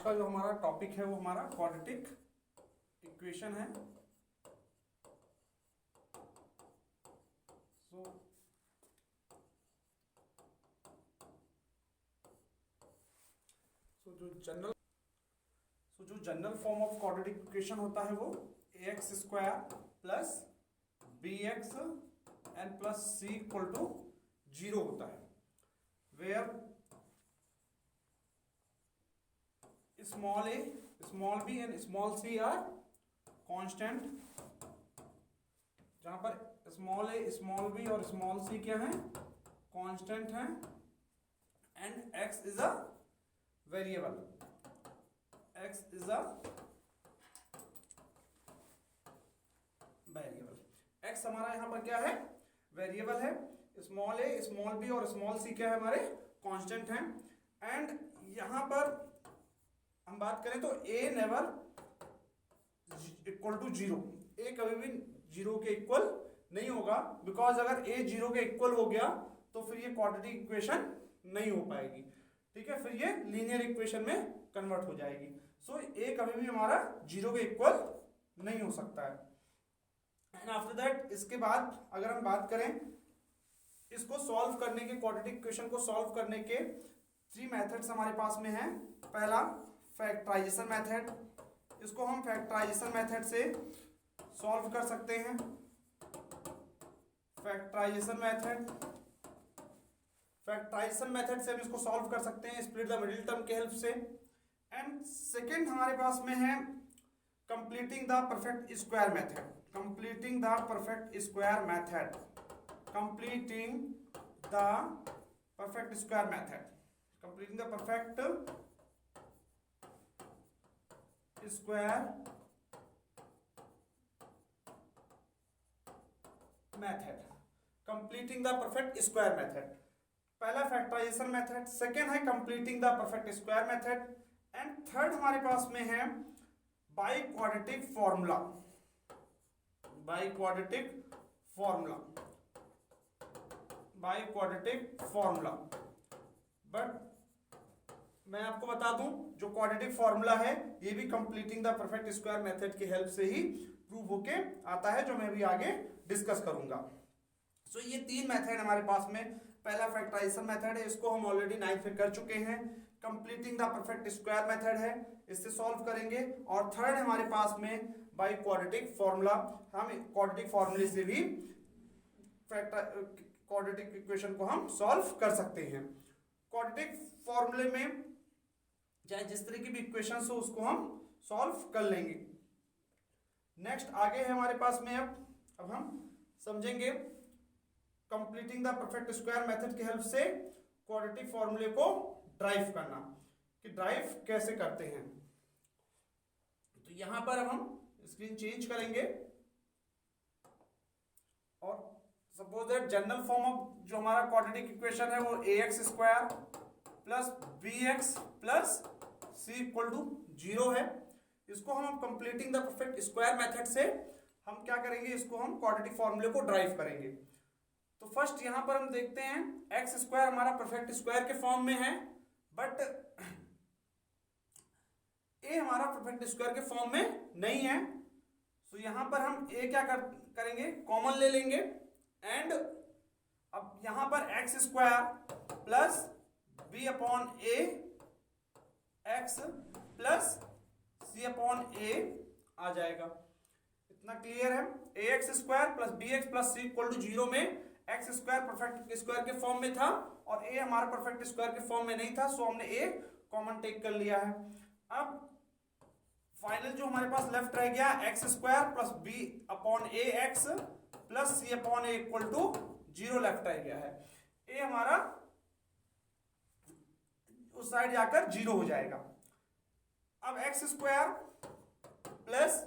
का जो हमारा टॉपिक है वो हमारा क्वाड्रेटिक इक्वेशन है। जो general form of quadratic equation होता है वो ax स्क्वायर प्लस bx एन प्लस सी इक्वल टू 0 होता है, where small a, small b and small c are constant, जहां पर स्मॉल a, स्मॉल b और स्मॉल c क्या है, कांस्टेंट है, and x is a variable, x is a variable, x हमारा यहां पर क्या है, वेरिएबल है, स्मॉल a, स्मॉल b और स्मॉल c क्या है, हमारे कांस्टेंट हैं, एंड यहां पर हम बात करें तो a never equal to 0, a कभी भी 0 के इक्वल नहीं होगा, बिकॉज अगर a 0 के इक्वल हो गया तो फिर ये क्वाड्रेटिक इक्वेशन नहीं हो पाएगी, ठीक है, फिर ये लीनियर इक्वेशन में कन्वर्ट हो जाएगी। सो a कभी भी हमारा 0 के इक्वल नहीं हो सकता है। एंड आफ्टर दैट, इसके बाद अगर हम बात करें इसको सॉल्व करने के, क्वाड्रेटिक इक्वेशन को सॉल्व करने के 3 मेथड्स हमारे पास में हैं। पहला फैक्टराइजेशन मेथड, इसको हम फैक्टराइजेशन मेथड से सॉल्व कर सकते हैं, फैक्टराइजेशन मेथड से हम इसको सॉल्व कर सकते हैं स्प्लिट द मिडिल टर्म के हेल्प से। एंड सेकंड हमारे पास में है completing the perfect square method, completing the perfect square method, completing the perfect square method, completing the perfect square method, completing the perfect square method, पहला factorisation method, second है completing the perfect square method, and third हमारे पास में है by quadratic formula, by quadratic formula, by quadratic formula. But मैं आपको बता दूं जो क्वाड्रेटिक फॉर्मूला है ये भी completing the perfect square method की हेल्प से ही प्रूव होके आता है, जो मैं भी आगे डिस्कस करूंगा। सो ये 3 मेथड हमारे पास में, पहला फैक्टराइजेशन मेथड है, इसको हम ऑलरेडी 9th में कर चुके हैं, completing the perfect square method है, इससे सॉल्व करेंगे, और थर्ड हमारे पास में बाय क्वाड्रेटिक फॉर्मूला, हम क्वाड्रेटिक फॉर्मूले से भी क्वाड्रेटिक इक्वेशन को हम सॉल्व कर सकते हैं। क्वाड्रेटिक फॉर्मूले में चाहे जिस तरह की भी इक्वेशन हो उसको हम सॉल्व कर लेंगे। नेक्स्ट आगे है हमारे पास में, अब हम समझेंगे completing the perfect square method की हेल्प से क्वाड्रेटिक फॉर्मूले को ड्राइव करना, कि ड्राइव कैसे करते हैं। तो यहां पर अब हम स्क्रीन चेंज करेंगे और suppose that general form of जो हमारा क्वाड्रेटिक इक्वेशन है वो ax square plus bx plus c equal to 0 है। इसको हम completing the perfect square method से हम क्या करेंगे, इसको हम क्वाड्रेटिक फॉर्मूले को ड्राइव करेंगे। तो फर्स्ट यहां पर हम देखते हैं एक्स स्क्वायर हमारा परफेक्ट स्क्वायर के फॉर्म में है, बट ए हमारा परफेक्ट स्क्वायर के फॉर्म में नहीं है। तो यहां पर हम ए क्या करेंगे, कॉमन ले लेंगे, एंड अब यहां पर x square plus B upon A x plus C upon a आ जाएगा। इतना क्लियर है। A x square plus b x plus C equal to 0 में एक्स स्क्वायर परफेक्ट स्क्वायर के फॉर्म में था और ए हमारा परफेक्ट स्क्वायर के फॉर्म में नहीं था, सो हमने ए कॉमन टेक कर लिया है। अब फाइनल जो हमारे पास लेफ्ट रह गया, x square plus B upon A x plus C upon A equal to 0 left रह गया है। ए हमारा उस साइड जाकर 0 हो जाएगा। अब x square plus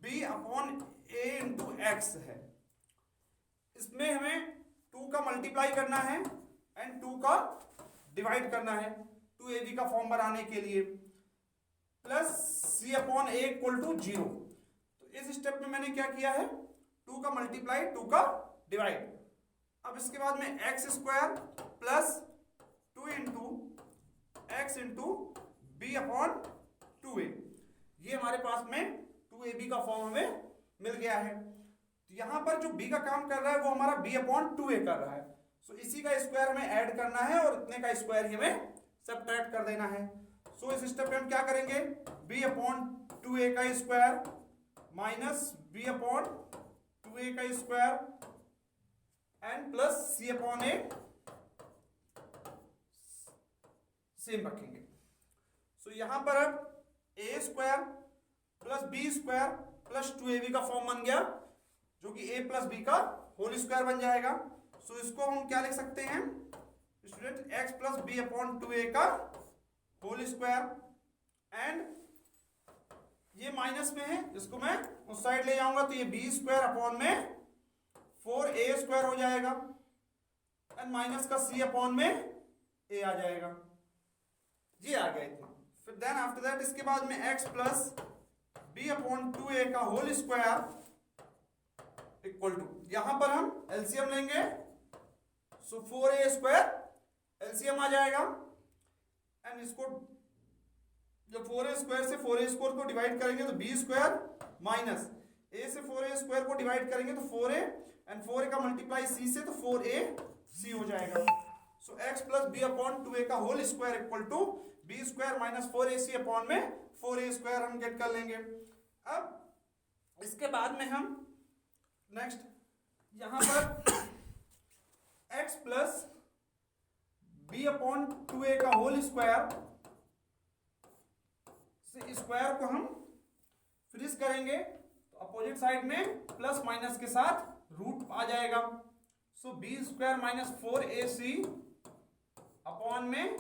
B upon a into x है, इसमें हमें 2 का मल्टीप्लाई करना है एंड 2 का डिवाइड करना है 2ab का फॉर्म बनाने के लिए, plus C upon A equal to 0। तो इस स्टेप में मैंने क्या किया है, 2 का मल्टीप्लाई 2 का डिवाइड। अब इसके बाद में x square plus 2 into x into b upon 2a। ये हमारे पास में 2ab का फॉर्म हमें मिल गया है। तो यहाँ पर जो b का काम कर रहा है वो हमारा b अपॉन 2a कर रहा है। सो इसी का स्क्वायर हमें ऐड करना है और इतने का स्क्वायर ही हमें सबट्रैक्ट कर देना है। सो इस स्टेप पे हम क्या करेंगे, b अपॉन 2a का square minus b upon 2a का square and plus c upon a same रखेंगे। सो यहां पर अब a square plus b square plus 2ab का फॉर्म बन गया, जो कि a प्लस b का होल स्क्वायर बन जाएगा। सो इसको हम क्या लिख सकते हैं student, x plus b upon 2a का होल स्क्वायर एंड ये माइनस में है, इसको मैं उस साइड ले जाऊंगा तो ये b स्क्वायर अपॉन में 4a स्क्वायर हो जाएगा एंड माइनस का c अपॉन में a आ जाएगा। ये आ गया इतना। फिर देन आफ्टर दैट इसके बाद में x plus b upon 2a का होल स्क्वायर इक्वल टू, यहां पर हम एलसीएम लेंगे। सो 4a स्क्वायर एलसीएम आ जाएगा एंड इसको जब 4a स्क्वायर से 4a स्क्वायर को डिवाइड करेंगे तो b स्क्वायर माइनस a से 4a स्क्वायर को डिवाइड करेंगे तो 4a एंड 4a का मल्टीप्लाई c से तो 4ac हो जाएगा। So x plus b upon 2a का whole square equal to b square minus 4ac upon में 4a स्क्वायर हम गेट कर लेंगे। अब इसके बाद में हम नेक्स्ट यहां पर x plus b upon 2a का होल स्क्वायर से स्क्वायर को हम फिनिश करेंगे तो अपोजिट साइड में प्लस माइनस के साथ रूट आ जाएगा। सो b square minus 4ac upon में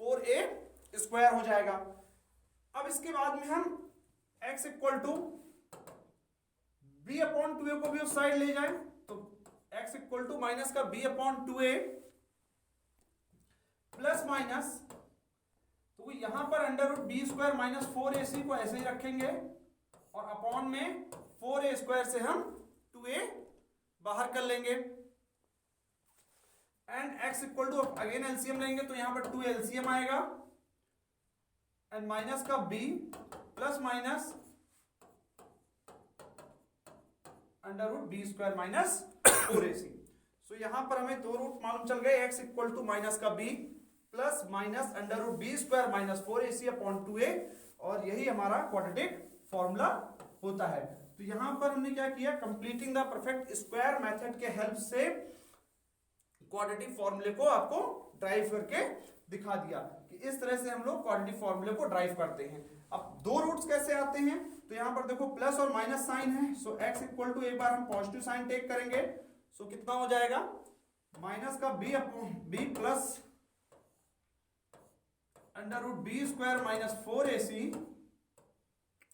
4a स्क्वायर हो जाएगा। अब इसके बाद में हम x equal to b upon 2a को भी उस साइड ले जाएं तो x इक्वल टू माइनस का b upon 2a plus minus, तो यहां पर under root b square minus 4ac को ऐसे ही रखेंगे और अपॉन में 4a स्क्वायर से हम 2a बाहर कर लेंगे and x equal to again LCM लेंगे तो यहां पर 2 एलसीएम आएगा एंड माइनस का b plus minus under root b square minus 4ac। So यहां पर हमें दो रूट मालूम चल गए, x इक्वल टू माइनस का b plus minus under root b square minus 4ac upon 2a, और यही हमारा क्वाड्रेटिक फॉर्मूला होता है। तो यहां पर हमने क्या किया, completing the perfect square method के हेल्प से क्वाड्रेटिक फॉर्मूले को आपको ड्राइव करके दिखा दिया कि इस तरह से हम लोग क्वाड्रेटिक फॉर्मूले को ड्राइव करते हैं। अब दो रूट्स कैसे आते हैं, तो यहां पर देखो प्लस और माइनस साइन है। सो x इक्वल टू एक बार हम पॉजिटिव साइन टेक करेंगे, सो कितना हो जाएगा माइनस का b plus under root b square minus 4ac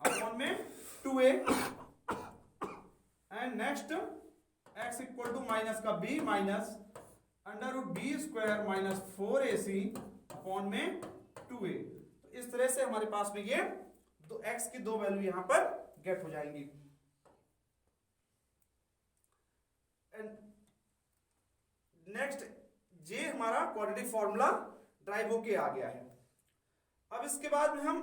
upon में 2a and next x equal to minus का b minus under root b square minus 4ac upon में 2a। तो इस तरह से हमारे पास में ये दो x की दो वैल्यू यहां पर गेट हो जाएंगी। एंड नेक्स्ट ये हमारा क्वाड्रेटिक फॉर्मूला ड्राइव होके आ गया है। अब इसके बाद में हम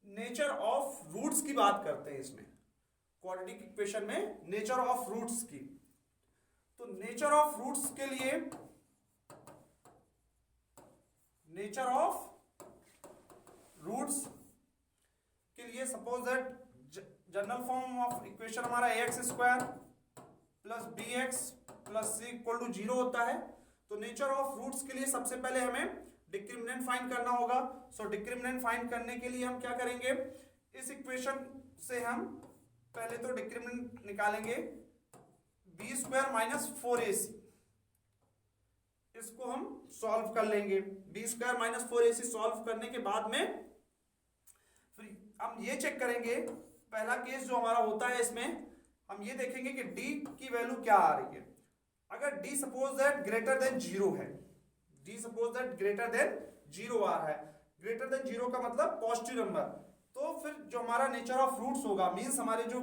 नेचर ऑफ रूट्स की बात करते हैं। इसमें क्वाड्रेटिक इक्वेशन में नेचर ऑफ रूट्स की, तो नेचर ऑफ रूट्स के लिए नेचर ऑफ रूट्स के लिए suppose that general form of equation हमारा ax square plus bx plus c equal to 0 होता है। तो नेचर ऑफ रूट्स के लिए सबसे पहले हमें डिस्क्रिमिनेंट फाइंड करना होगा। सो डिस्क्रिमिनेंट फाइंड करने के लिए हम क्या करेंगे, इस इक्वेशन से हम पहले तो डिस्क्रिमिनेंट निकालेंगे b स्क्वायर माइनस 4ac, इसको हम सॉल्व कर लेंगे। b square minus 4ac solve करने के बाद में फिर हम ये चेक करेंगे, पहला केस जो हमारा होता है इसमें हम ये देखेंगे कि d की वैल्यू क्या आ रही है। अगर d suppose that greater than 0 है, d suppose that greater than 0 आ रहा है, ग्रेटर देन 0 का मतलब पॉजिटिव नंबर, तो फिर जो हमारा नेचर ऑफ रूट्स होगा मींस हमारे जो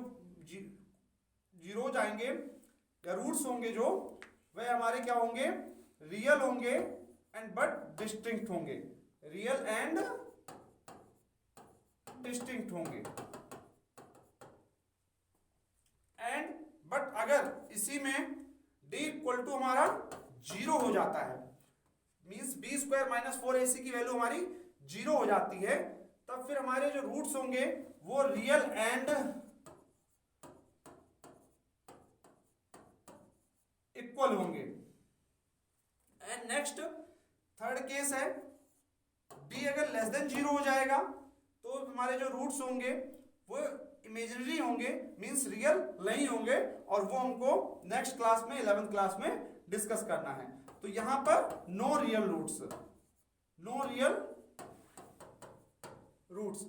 जीरो जाएंगे या रूट्स होंगे जो वह हमारे क्या होंगे, रियल होंगे एंड बट डिस्टिंक्ट होंगे, रियल एंड डिस्टिंक्ट होंगे। एंड बट अगर इसी में d इक्वल टू हमारा 0 हो जाता है, means B square minus 4ac की वैल्यू हमारी 0 हो जाती है, तब फिर हमारे जो रूट्स होंगे वो रियल एंड इक्वल होंगे। एंड नेक्स्ट थर्ड केस है, d अगर लेस देन 0 हो जाएगा तो हमारे जो रूट्स होंगे वो इमेजिनरी होंगे, मींस रियल नहीं होंगे, और वो हमको नेक्स्ट क्लास में 11th क्लास में डिस्कस करना है। तो यहां पर no real roots, no real roots.